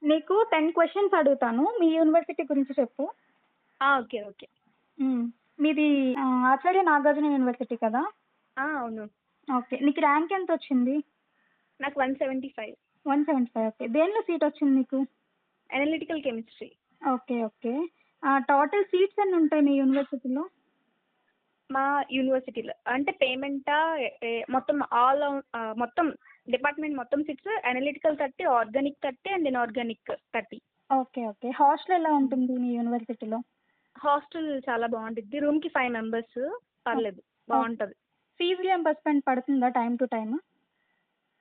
నీకు 10 క్వెషన్స్ అడుగుతాను. మీ యూనివర్సిటీ గురించి చెప్పు. ఓకే. ఓకే. హ్మ్. మీది ఆచార్య నాగార్జున యూనివర్సిటీ కదా? అవును. ఓకే. నీకు ర్యాంక్ ఎంతొచ్చింది? నాకు 175. 175 ఓకే. దేనిలో సీటొచ్చింది నీకు? Analytical chemistry. Okay. Okay. Total seats ఎన్నుంటాయి మీ యూనివర్సిటీలో? మా యూనివర్సిటీలో అంటే పేమెంటా మొత్తం మొత్తం డిపార్ట్మెంట్ మొత్తం seats analytical 30, organic 30 and inorganic 30. Okay. Okay. Hostel ఎలా ఉంటుంది మీ యూనివర్సిటీలో? హాస్టల్ చాలా బాగుంటుంది. రూమ్‌కి 5 మెంబర్స్. పర్లేదు బాగుంటది. ఫీజ్ రియంబర్స్‌మెంట్ పడుతుందా టైమ్ టు టైమ్?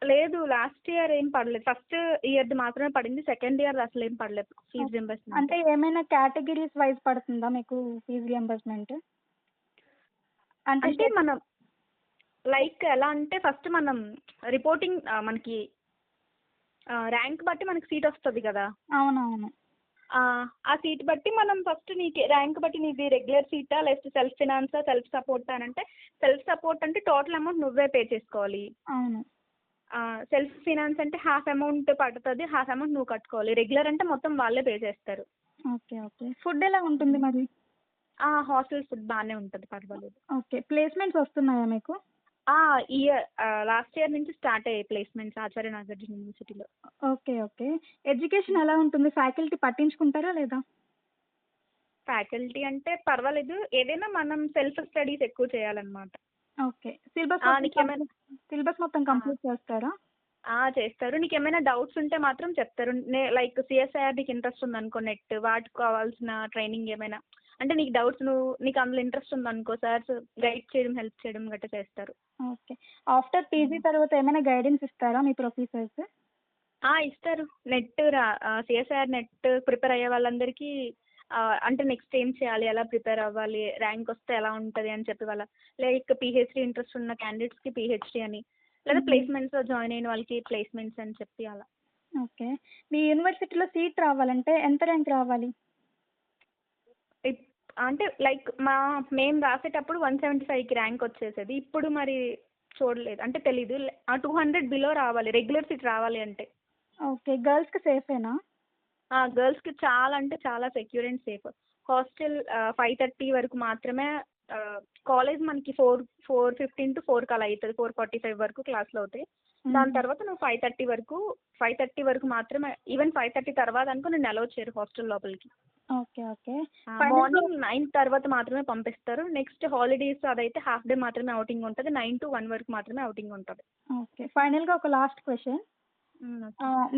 లేదు, లాస్ట్ ఇయర్ ఏం పడలేదు. ఫస్ట్ ఇయర్‌ది మాత్రమే పడింది. సెకండ్ ఇయర్ అసలు ఏం పడలేదు ఫీజ్ రియంబర్స్మెంట్. అంటే ఏమైనా కేటగిరీస్ వైస్ పడుతుందా మీకు ఫీజ్ రియంబర్స్‌మెంట్? అంటే మనం లైక్ ఎలా అంటే ఫస్ట్ మనం రిపోర్టింగ్ మనకి ర్యాంక్ బట్టి మనకి సీట్ వస్తుంది కదా. అవునవును. ఆ సీట్ బట్టి మనం ఫస్ట్ నీకు ర్యాంక్ బట్టి నీది రెగ్యులర్ సీటా లేకపోతే సెల్ఫ్ ఫినాన్సా సెల్ఫ్ సపోర్ట్ అని అంటే సెల్ఫ్ సపోర్ట్ అంటే టోటల్ అమౌంట్ నువ్వే పే చేసుకోవాలి. అవును. సెల్ఫ్ ఫినాన్స్ అంటే హాఫ్ అమౌంట్ పడుతుంది, హాఫ్ అమౌంట్ నువ్వు కట్టుకోవాలి. రెగ్యులర్ అంటే మొత్తం వాళ్ళే పే చేస్తారు. ఓకే. ఓకే. ఫుడ్ ఎలా ఉంటుంది మరి? హాస్టల్ ఫుడ్ బాగానే ఉంటుంది, పర్వాలేదు. ఓకే. ప్లేస్మెంట్స్ వస్తున్నాయా మీకు? ఇయర్ లాస్ట్ ఇయర్ నుంచి స్టార్ట్ అయ్యాయి ప్లేస్మెంట్స్ ఆచార్య నాగార్జున యూనివర్సిటీలో. ఓకే. ఓకే. ఎడ్యుకేషన్ ఎలా ఉంటుంది? ఫ్యాకల్టీ పట్టించుకుంటారా లేదా? ఫ్యాకల్టీ అంటే పర్వాలేదు, ఏదైనా మనం సెల్ఫ్ స్టడీస్ ఎక్కువ చేయాలన్నమాట. ఓకే. సిలబస్ మొత్తం కంప్లీట్ చేస్తారా? చేస్తారు. నీకు ఏమైనా డౌట్స్ ఉంటే మాత్రం చెప్తారు. లైక్ సిఎస్ఐఆర్ నీకు ఇంట్రెస్ట్ ఉందనుకో, నెట్ వాటికి కావాల్సిన ట్రైనింగ్ ఏమైనా అంటే నీకు డౌట్స్ నీకు అందులో ఇంట్రెస్ట్ ఉందనుకో, సార్స్ గైడ్ చేయడం హెల్ప్ చేయడం గట్రా చేస్తారు. ఓకే. ఆఫ్టర్ పీజీ తర్వాత ఏమైనా గైడెన్స్ ఇస్తారా మీ ప్రొఫెసర్స్? ఇస్తారు. నెట్ సిఎస్ఐఆర్ నెట్ ప్రిపేర్ అయ్యే వాళ్ళందరికీ అంటే నెక్స్ట్ ఏం చేయాలి, ఎలా ప్రిపేర్ అవ్వాలి, ర్యాంక్ వస్తే ఎలా ఉంటుంది అని చెప్పి లైక్ పిహెచ్డి ఇంట్రెస్ట్ ఉన్న క్యాండిడేట్స్కి పిహెచ్డి అని, లేదా ప్లేస్మెంట్స్లో జాయిన్ అయిన వాళ్ళకి ప్లేస్మెంట్స్ అని చెప్పి అలా. ఓకే. మీ యూనివర్సిటీలో సీట్ రావాలంటే ఎంత ర్యాంక్ రావాలి? అంటే లైక్ మేము రాసేటప్పుడు 175కి ర్యాంక్ వచ్చేసేది. ఇప్పుడు మరి చూడలేదు, అంటే తెలీదు. 200 బిలో రావాలి రెగ్యులర్ సీట్ రావాలి అంటే. ఓకే. గర్ల్స్‌కి సేఫేనా? గర్ల్స్కి చాలా అంటే చాలా సెక్యూర్ అండ్ సేఫ్. హాస్టల్ 5:30 వరకు మాత్రమే. కాలేజ్ మనకి 4:15 to 4 అలా అవుతుంది. 4:45 వరకు క్లాసులు అవుతాయి. దాని తర్వాత నువ్వు 5:30 వరకు మాత్రమే. ఈవెన్ 5:30 తర్వాత అనుకో నేను అలౌ చేయరు హాస్టల్ లోపలికి. ఓకే. ఓకే. మార్నింగ్ 9 తర్వాత మాత్రమే పంపిస్తారు. నెక్స్ట్ హాలిడేస్ అదైతే హాఫ్ డే మాత్రమే అవుటింగ్ ఉంటుంది. 9 to 1 వరకు మాత్రమే అవుటింగ్ ఉంటుంది. ఓకే. ఫైనల్‌గా ఒక లాస్ట్ క్వెషన్.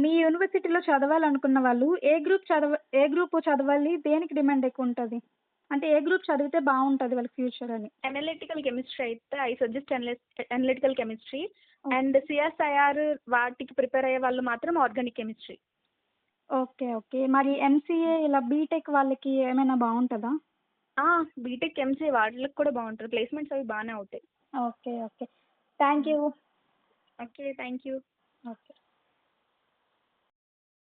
మీ యూనివర్సిటీలో చదవాలనుకున్న వాళ్ళు ఏ గ్రూప్ చదవాలి? దేనికి డిమాండ్ ఎక్కువ ఉంటది? అంటే ఏ గ్రూప్ చదివితే బాగుంటది వాళ్ళకి ఫ్యూచర్ అని? అనలిటికల్ కెమిస్ట్రీ అయితే I suggest analytical chemistry. And CSIR వాటికి ప్రిపేర్ అయ్యే వాళ్ళు మాత్రం ఆర్గానిక్ కెమిస్ట్రీ. ఓకే. ఓకే. మరి ఎంసీఏ ఇలా బీటెక్ వాళ్ళకి ఏమైనా బాగుంటుందా? బీటెక్ ఎంసీఏ వాటికి కూడా బాగుంటుంది. ప్లేస్మెంట్స్ అవి బాగానే అవుతాయి. Okay. Okay. Thank you. Okay. Thank you. Okay.